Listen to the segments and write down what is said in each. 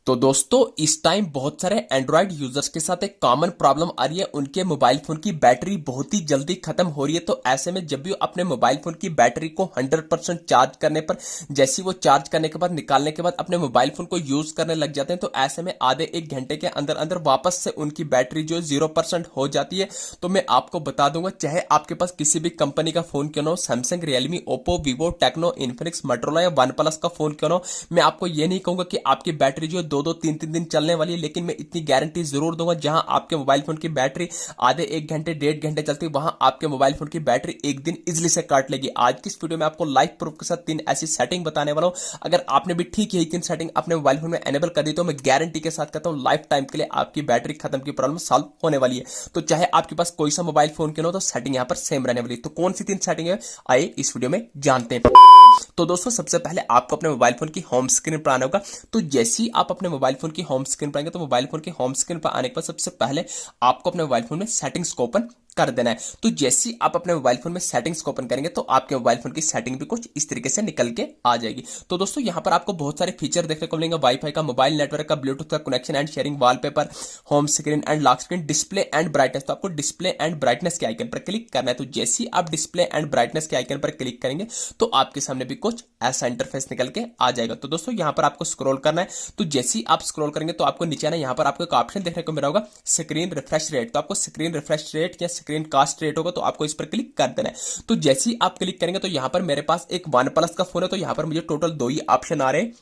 तो दोस्तों इस टाइम बहुत सारे एंड्रॉयड यूजर्स के साथ एक कॉमन प्रॉब्लम आ रही है। उनके मोबाइल फोन की बैटरी बहुत ही जल्दी खत्म हो रही है। तो ऐसे में जब भी अपने मोबाइल फोन की बैटरी को 100% चार्ज करने पर जैसी वो चार्ज करने के बाद निकालने के बाद अपने मोबाइल फोन को यूज करने लग जाते हैं, तो ऐसे में आधे एक घंटे के अंदर अंदर वापस से उनकी बैटरी जो 0% हो जाती है। तो मैं आपको बता दूंगा, चाहे आपके पास किसी भी कंपनी का फोन क्यों ना हो, Samsung, Realme, Oppo, Vivo, Tecno, Infinix, Motorola या वन प्लस का फोन क्यों ना हो, मैं आपको ये नहीं कहूंगा कि आपकी बैटरी जो 2-2 3-3 दिन चलने वाली है, लेकिन मैं इतनी गारंटी जरूर दूंगा जहां आपके मोबाइल फोन की बैटरी आधे 1 घंटे 1.5 घंटे चलती है, वहां आपके मोबाइल फोन की बैटरी एक दिन इजिली से काट लेगी। आज की इस वीडियो में आपको लाइव प्रूफ के साथ 3 ऐसी सेटिंग बताने वाला हूं। अगर आपने भी ठीक यही 3 सेटिंग अपने मोबाइल फोन में एनेबल कर दी तो मैं गारंटी के साथ कहता हूं लाइफ टाइम के लिए आपकी बैटरी खत्म की प्रॉब्लम सॉल्व होने वाली है। तो चाहे आपके पास कोई सा मोबाइल फोन क्यों ना हो, तो सेटिंग यहां पर सेम रहने वाली है। तो कौन सी 3 सेटिंग है, आइए इस वीडियो में जानते हैं। तो दोस्तों सबसे पहले आपको अपने मोबाइल फोन की होम स्क्रीन पर आना होगा। तो जैसे ही आप अपने मोबाइल फोन की होम स्क्रीन पर आएंगे, तो मोबाइल फोन की होम स्क्रीन पर आने के बाद सबसे पहले आपको अपने मोबाइल फोन में सेटिंग्स को ओपन कर देना है। तो जैसे ही आप अपने मोबाइल फोन में सेटिंग्स को ओपन करेंगे, तो आपके मोबाइल फोन की सेटिंग भी कुछ इस तरीके से निकल के आ जाएगी। तो दोस्तों यहां पर आपको बहुत सारे फीचर देखने को मिलेंगे, वाईफाई का, मोबाइल नेटवर्क का, ब्लूटूथ का connection and sharing, wallpaper, home screen and lock screen, display and brightness. तो आपको डिस्प्ले एंड ब्राइटनेस के आइकन पर क्लिक करना है। तो जैसे ही आप डिस्प्ले एंड ब्राइटनेस के आइकन पर क्लिक करेंगे, तो आपके सामने भी कुछ ऐसा इंटरफेस निकल के आ जाएगा। तो दोस्तों यहां पर आपको स्क्रॉल करना है। तो जैसे ही आप स्क्रॉल करेंगे, तो आपको नीचे आना, यहां पर आपको एक ऑप्शन देखने को मिल रहा होगा स्क्रीन रिफ्रेश रेट। तो आपको स्क्रीन रिफ्रेश रेट या स्क्रीन कास्ट रेट होगा, तो आपको इस पर क्लिक कर देना है। तो जैसे ही आप क्लिक करेंगे, तो यहां पर मेरे पास एक वन प्लस का फोन है, तो यहां पर मुझे टोटल 2 ही ऑप्शन आ रहे हैं,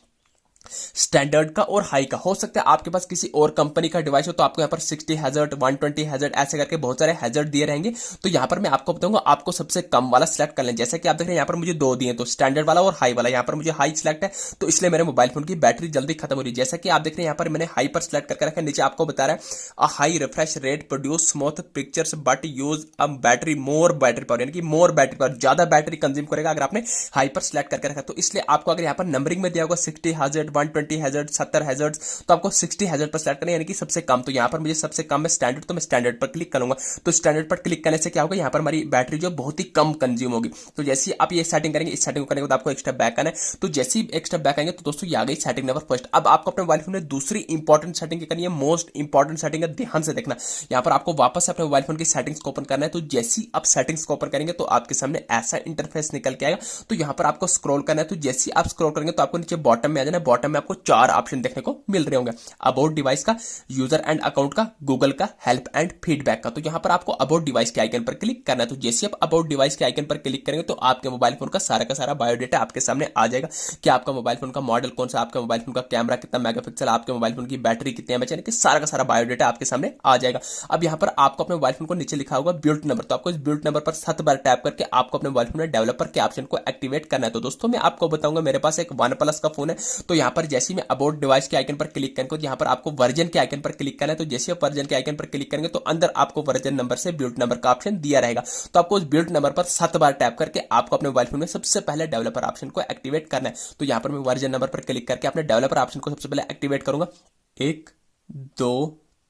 स्टैंडर्ड का और हाई का। हो सकता है आपके पास किसी और कंपनी का डिवाइस हो, तो आपको यहां पर 60 हैजर्ड, 120 हैजर्ड ऐसे करके बहुत सारे हैजर्ड दिए रहेंगे। तो यहां पर मैं आपको बताऊंगा, आपको सबसे कम वाला सिलेक्ट कर लें। जैसे कि आप देख रहे हैं यहां पर मुझे 2 दिए, तो स्टैंडर्ड वाला और हाई वाला। यहां पर मुझे हाई सिलेक्ट है, तो इसलिए मेरे मोबाइल फोन की बैटरी जल्दी खत्म हो रही है। जैसा कि आप देख रहे हैं यहां पर मैंने हाई पर सिलेक्ट करके रखा है। नीचे आपको बता रहा है a high refresh rate produce smooth pictures but use a battery more battery power, यानी कि मोर बैटरी पावर, ज्यादा बैटरी कंज्यूम करेगा अगर आपने हाई पर सिलेक्ट करके रखा। तो इसलिए आपको अगर यहां पर नंबरिंग में दिया होगा 60 हैजर्ड, 120 हैजर्ड, 70 हैजर्ड, तो आपको 60 हैजर्ड पर सेलेक्ट करना है, यानी कि सबसे कम। तो यहां पर मुझे सबसे कम है स्टैंडर्ड, तो मैं स्टैंडर्ड पर क्लिक करूंगा। तो स्टैंडर्ड पर क्लिक करने से क्या होगा, यहां पर हमारी बैटरी जो बहुत ही कम कंज्यूम होगी। तो जैसे ही आप ये सेटिंग करेंगे, इस सेटिंग को करने के बाद आपको एक स्टेप बैक आना है। तो जैसे ही एक स्टेप बैक आएंगे, तो दोस्तों ये आ गई सेटिंग नंबर फर्स्ट। अब आपको अपने मोबाइल फोन में दूसरी इंपॉर्टेंट सेटिंग करनी है, मोस्ट इंपॉर्टेंट सेटिंग है, ध्यान से देखना। यहां पर आपको वापस से अपने मोबाइल फोन की सेटिंग्स को ओपन करना है। तो जैसे ही आप सेटिंग्स को ओपन करेंगे, तो आपके सामने ऐसा इंटरफेस निकल के आएगा। तो यहां पर आपको स्क्रॉल करना है। तो जैसे ही आप स्क्रॉल करेंगे, तो आपको नीचे बॉटम में आ जाना है। बॉटम में आपको 4 ऑप्शन देखने को मिल रहे होंगे, अबाउट डिवाइस का, यूजर एंड अकाउंट का, गूगल का, हेल्प एंड फीडबैक का। तो यहां पर आपको अबाउट डिवाइस के आइकन पर क्लिक करना है। तो जैसे आप अबाउट डिवाइस के आइकन पर क्लिक करेंगे, तो आपके मोबाइल फोन का सारा बायोडेटा आपके सामने आ जाएगा कि आपका मोबाइल फोन का मॉडल कौन सा, आपका मोबाइल फोन का कैमरा कितना मेगापिक्सल, आपके मोबाइल फोन की बैटरी कितनी एमएच, यानी कि सारा का सारा बायोडेटा आपके सामने आ जाएगा। अब यहां पर आपको अपने मोबाइल फोन को नीचे लिखा होगा बिल्ट नंबर। तो आपको इस बिल्ट नंबर पर 7 बार टैप करके आपको अपने मोबाइल फोन में डेवलपर के ऑप्शन को एक्टिवेट करना है। तो दोस्तों मैं आपको बताऊंगा, मेरे पास एक वन प्लस का फोन है। तो यहां पर जैसे मैं अबाउट डिवाइस के आइकन पर क्लिक करेंगे, तो यहां पर आपको वर्जन के आइकन पर क्लिक करना है। तो जैसे आप वर्जन के आइकन पर क्लिक करेंगे, तो अंदर आपको वर्जन नंबर से बिल्ट नंबर का ऑप्शन दिया रहेगा। तो आपको उस बिल्ट नंबर पर 7 बार टैप करके आपको अपने मोबाइल फोन में सबसे पहले डेवलपर ऑप्शन को एक्टिवेट करना है। तो यहां पर मैं वर्जन नंबर पर क्लिक करके अपने डेवलपर ऑप्शन को सबसे पहले एक्टिवेट करूंगा। 1 2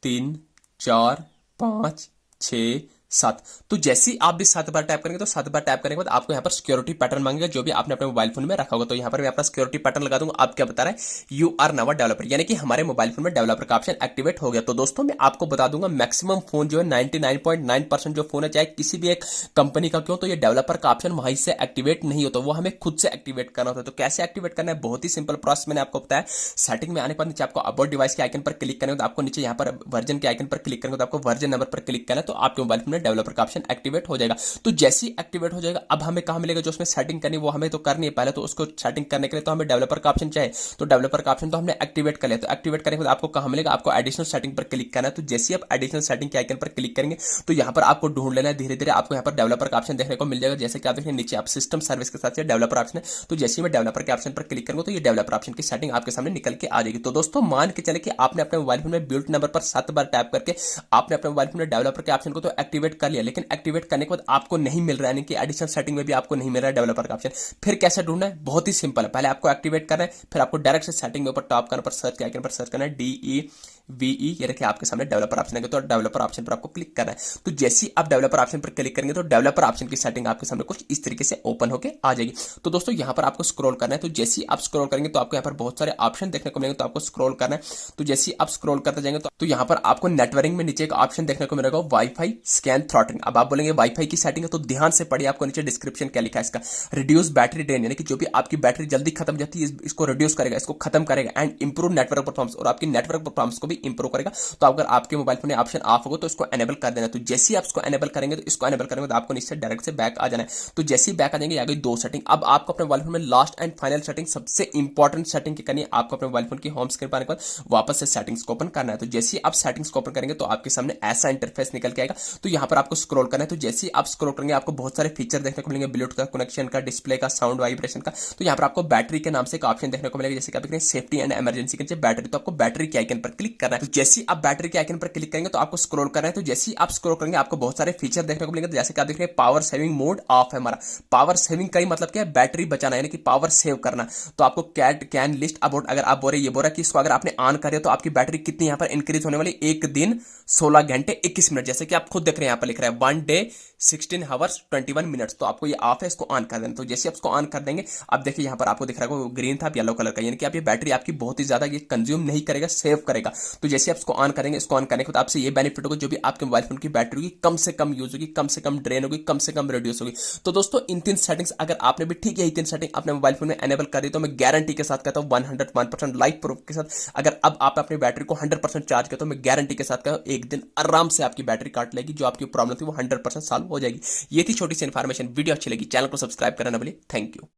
3 4 5 6 7। तो जैसे ही आप भी 7 बार टैप करेंगे, तो 7 बार टैप करने के बाद आपको यहाँ पर सिक्योरिटी पैटर्न मांगेगा, जो भी आपने अपने मोबाइल फोन में रखा होगा। तो यहाँ पर मैं अपना सिक्योरिटी पैटर्न लगा दूंगा। आप क्या बता रहा है, you are now a developer, यानी कि हमारे मोबाइल फोन में डेवलपर का ऑप्शन एक्टिवेट हो गया। तो दोस्तों मैं आपको बता दूंगा, मैक्सिमम फोन जो है 99.9% जो फोन है, चाहे किसी भी एक कंपनी का क्यों, तो ये डेवलपर का ऑप्शन वहीं से एक्टिवेट नहीं होता, वो हमें खुद से एक्टिवेट करना होता है। तो कैसे एक्टिवेट करना है, बहुत ही सिंपल प्रोसेस मैंने आपको बताया। सेटिंग में आने के बाद नीचे आपको अबाउट डिवाइस के आइकन पर क्लिक करेंगे, तो आपको नीचे यहाँ पर वर्जन के आइकन पर क्लिक करेंगे, तो आपको वर्जन नंबर पर क्लिक करना है। तो आपके मोबाइल फोन में डेवलपर का ऑप्शन एक्टिवेट हो जाएगा। तो जैसे ही एक्टिवेट हो जाएगा, अब हमें कहां मिलेगा, जो उसमें सेटिंग करनी वो हमें तो करनी है पहले। तो उसको सेटिंग करने के लिए तो हमें डेवलपर का ऑप्शन चाहिए। तो डेवलपर का ऑप्शन तो हमने एक्टिवेट कर लिया। तो एक्टिवेट करने के बाद आपको कहां मिलेगा, आपको एडिशनल सेटिंग पर क्लिक करना है। तो जैसे ही आप एडिशनल सेटिंग के आइकन पर क्लिक करेंगे, तो यहां पर आपको ढूंढ लेना है, धीरे धीरे आपको यहां पर डेवलपर का ऑप्शन देखने को मिल जाएगा। जैसे कि आप देखें नीचे आप सिस्टम सर्विस के साथ डेवलपर ऑप्शन है। तो जैसे ही मैं डेवलपर के ऑप्शन पर क्लिक करूंगा, तो ये डेवलपर ऑप्शन की सेटिंग आपके सामने निकल के आ जाएगी। तो दोस्तों मान के चले कि आपने अपने मोबाइल फोन में बिल्ट नंबर पर 7 बार टैप करके आपने अपने मोबाइल फोन में डेवलपर के ऑप्शन को तो एक्टिवेट कर लिया, लेकिन एक्टिवेट करने के बाद आपको नहीं मिल रहा है, कि एडिशनल सेटिंग में भी आपको नहीं मिल रहा है डेवलपर का ऑप्शन। फिर कैसे ढूंढना है, बहुत ही सिंपल है। पहले आपको एक्टिवेट करना है, फिर आपको डायरेक्ट से सेटिंग में ऊपर टॉप करना पर सर्च के आइकन पर सर्च करना है DE VE, ये रखिए आपके सामने डेवलपर ऑप्शन आएगा, तो डेवलपर ऑप्शन पर आपको क्लिक करना है। तो जैसे ही आप डेवलपर ऑप्शन पर क्लिक करेंगे तो डेवलपर ऑप्शन की सेटिंग आपके सामने कुछ इस तरीके से ओपन होकर आ जाएगी। तो दोस्तों यहाँ पर आपको स्क्रॉल करना है, तो जैसे ही आप स्क्रॉल करेंगे तो आपको यहाँ पर बहुत सारे ऑप्शन देखने को मिलेंगे, तो आपको स्क्रॉल करना है। तो जैसे ही आप स्क्रॉल करते जाएंगे तो यहाँ पर आपको नेटवर्किंग में नीचे एक ऑप्शन देखने को मिलेगा, वाईफाई स्कैन थ्रॉटलिंग। अब आप बोलेंगे वाईफाई की सेटिंग है, तो ध्यान से पढ़िए, आपको नीचे डिस्क्रिप्शन क्या लिखा है इसका। रिड्यूस बैटरी ड्रेन, यानी कि जो भी आपकी बैटरी जल्दी खत्म हो जाती है इसको रिड्यूस करेगा, इसको खत्म करेगा, एंड इंप्रूव नेटवर्क परफॉर्मेंस, और आपकी नेटवर्क परफॉर्मेंस को भी इंप्रूव करेगा। तो अगर आपके मोबाइल फोन में ऑप्शन ऑफ होगा तो इसको एनेबल कर देना। तो जैसे ही आप इसको एनेबल करेंगे तो इसको एनेबल करेंगे तो आपको नीचे डायरेक्ट से बैक आ जाना है। तो जैसे ही बैक आ जाएंगे, आ गई 2 सेटिंग। अब आपको अपने मोबाइल फोन में लास्ट एंड फाइनल सेटिंग, सबसे इंपॉर्टेंट सेटिंग क्या करनी है, आपको अपने मोबाइल फोन की होम स्क्रीन पर आने के बाद वापस से सेटिंग्स को ओपन करना है। तो जैसे ही आप सेटिंग्स को ओपन करेंगे तो आपके सामने ऐसा इंटरफेस निकल के आएगा। तो यहाँ पर आपको स्क्रॉल करना है। तो जैसे ही आप स्क्रॉल करेंगे आपको बहुत सारे फीचर देखने को मिलेंगे, ब्लूटूथ का कनेक्शन का, डिस्प्ले का, साउंड वाइब्रेशन का। तो यहाँ पर आपको बैटरी के नाम से एक ऑप्शन देखने को मिलेगा, जैसे कि आप देख रहे हैं सेफ्टी एंड इमरजेंसी के नीचे बैटरी। तो आपको बैटरी के आइकन पर क्लिक करना है। तो जैसे ही आप बैटरी के आइकन पर क्लिक करेंगे तो आपको स्क्रॉल करना है। तो जैसे ही आप स्क्रॉल करेंगे आपको बहुत सारे फीचर देखने को मिलेंगे, जैसे कि आप देख रहे हैं पावर सेविंग मोड ऑफ है हमारा। पावर सेविंग का ही मतलब क्या है, बैटरी बचाना, यानी कि पावर सेव करना। तो आपको कैन लिस्ट अबाउट, अगर आप बोल रहे कि इसको अगर आपने ऑन करे तो आपकी बैटरी कितनी यहाँ पर इंक्रीज होने वाली, 1 दिन 16 घंटे 21 मिनट, जैसे कि आप खुद देख रहे हैं यहाँ पर लिख रहा है 1 डे 16 आवर्स 21 मिनट्स। तो आपको ये ऑफ है, इसको ऑन कर देना। तो जैसे आप इसको ऑन कर देंगे, अब देखिए यहाँ पर आपको दिख रहा है ग्रीन था, येलो कलर का, यानी कि आप ये बैटरी आपकी बहुत ही ज्यादा ये कंज्यूम नहीं करेगा, सेव करेगा। तो जैसे आप इसको ऑन करेंगे, इसको ऑन करने के बाद आपसे ये बेनिफिट होगा, जो भी आपके मोबाइल फोन की बैटरी होगी कम से कम यूज होगी, कम से कम ड्रेन होगी, कम से कम रिड्यूस होगी। तो दोस्तों इन 3 सेटिंग्स अगर आपने भी ठीक है 3 सेटिंग अपने मोबाइल फोन में एनेबल कर दी, तो मैं गारंटी के साथ कहता हूँ 101% लाइव प्रूफ के साथ, अगर अब आप अपनी बैटरी को 100% चार्ज करते हो, मैं गारंटी के साथ कहता हूँ 1 दिन आराम से आपकी बैटरी काट लेगी, जो आपकी प्रॉब्लम थी वो 100% सॉल्व हो जाएगी। ये थी छोटी सी इन्फॉर्मेशन। वीडियो अच्छी लगी, चैनल को सब्सक्राइब करना ना भूलिए। Thank you.